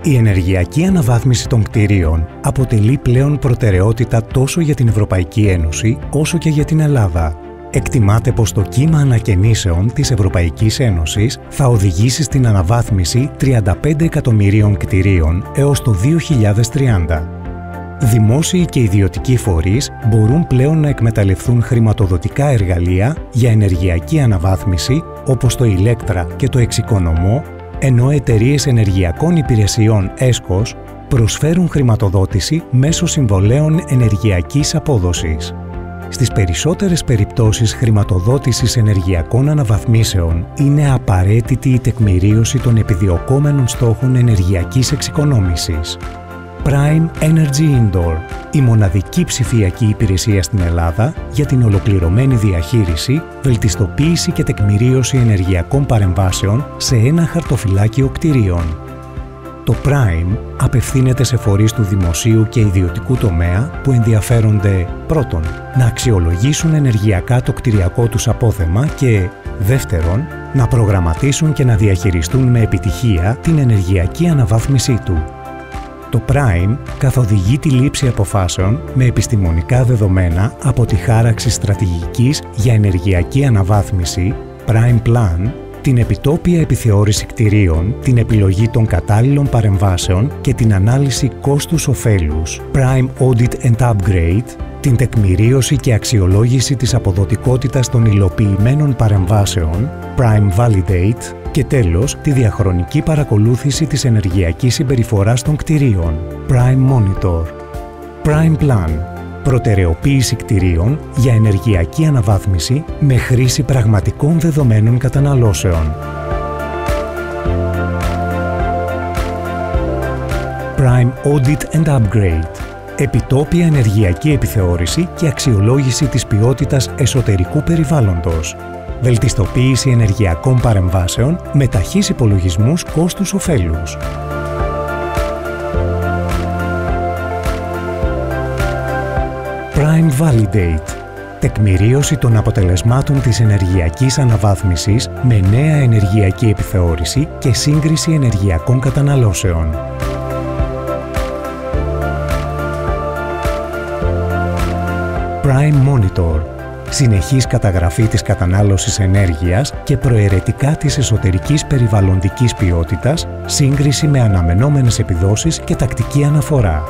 Η ενεργειακή αναβάθμιση των κτηρίων αποτελεί πλέον προτεραιότητα τόσο για την Ευρωπαϊκή Ένωση όσο και για την Ελλάδα. Εκτιμάται πως το κύμα ανακαινήσεων της Ευρωπαϊκής Ένωσης θα οδηγήσει στην αναβάθμιση 35 εκατομμυρίων κτηρίων έως το 2030. Δημόσιοι και ιδιωτικοί φορείς μπορούν πλέον να εκμεταλλευτούν χρηματοδοτικά εργαλεία για ενεργειακή αναβάθμιση όπως το Ηλέκτρα και το Εξοικονομώ, ενώ εταιρείες ενεργειακών υπηρεσιών ΕΣΚΟΣ προσφέρουν χρηματοδότηση μέσω συμβολέων ενεργειακής απόδοσης. Στις περισσότερες περιπτώσεις χρηματοδότησης ενεργειακών αναβαθμίσεων είναι απαραίτητη η τεκμηρίωση των επιδιωκόμενων στόχων ενεργειακής εξοικονόμησης. Prime Energy Indoor, η μοναδική ψηφιακή υπηρεσία στην Ελλάδα για την ολοκληρωμένη διαχείριση, βελτιστοποίηση και τεκμηρίωση ενεργειακών παρεμβάσεων σε ένα χαρτοφυλάκιο κτηρίων. Το Prime απευθύνεται σε φορείς του δημοσίου και ιδιωτικού τομέα που ενδιαφέρονται πρώτον, να αξιολογήσουν ενεργειακά το κτηριακό τους απόθεμα και δεύτερον, να προγραμματίσουν και να διαχειριστούν με επιτυχία την ενεργειακή αναβάθμισή του. Το Prime καθοδηγεί τη λήψη αποφάσεων με επιστημονικά δεδομένα από τη χάραξη στρατηγικής για ενεργειακή αναβάθμιση, Prime Plan, την επιτόπια επιθεώρηση κτηρίων, την επιλογή των κατάλληλων παρεμβάσεων και την ανάλυση κόστους-οφέλους, Prime Audit and Upgrade, την τεκμηρίωση και αξιολόγηση της αποδοτικότητας των υλοποιημένων παρεμβάσεων, Prime Validate, και τέλος, τη διαχρονική παρακολούθηση της ενεργειακής συμπεριφοράς των κτηρίων, Prime Monitor. Prime Plan. Προτεραιοποίηση κτηρίων για ενεργειακή αναβάθμιση με χρήση πραγματικών δεδομένων καταναλώσεων. Prime Audit and Upgrade. Επιτόπια ενεργειακή επιθεώρηση και αξιολόγηση της ποιότητας εσωτερικού περιβάλλοντος. Βελτιστοποίηση ενεργειακών παρεμβάσεων με ταχύς υπολογισμούς κόστους-οφέλους. Prime Validate. Τεκμηρίωση των αποτελεσμάτων της ενεργειακής αναβάθμισης με νέα ενεργειακή επιθεώρηση και σύγκριση ενεργειακών καταναλώσεων. Prime Monitor. Συνεχής καταγραφή της κατανάλωσης ενέργειας και προαιρετικά της εσωτερικής περιβαλλοντικής ποιότητας, σύγκριση με αναμενόμενες επιδόσεις και τακτική αναφορά.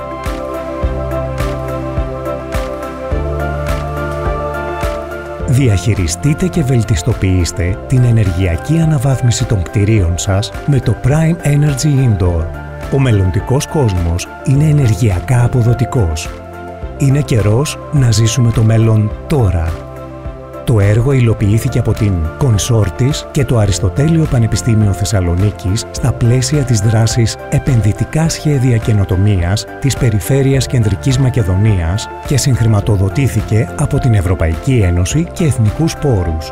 Διαχειριστείτε και βελτιστοποιήστε την ενεργειακή αναβάθμιση των κτηρίων σας με το Prime Energy Indoor. Ο μελλοντικός κόσμος είναι ενεργειακά αποδοτικός. Είναι καιρός να ζήσουμε το μέλλον τώρα. Το έργο υλοποιήθηκε από την Consortis και το Αριστοτέλειο Πανεπιστήμιο Θεσσαλονίκης στα πλαίσια της δράσης «Επενδυτικά σχέδια καινοτομίας» της Περιφέρειας Κεντρικής Μακεδονίας και συγχρηματοδοτήθηκε από την Ευρωπαϊκή Ένωση και εθνικούς πόρους.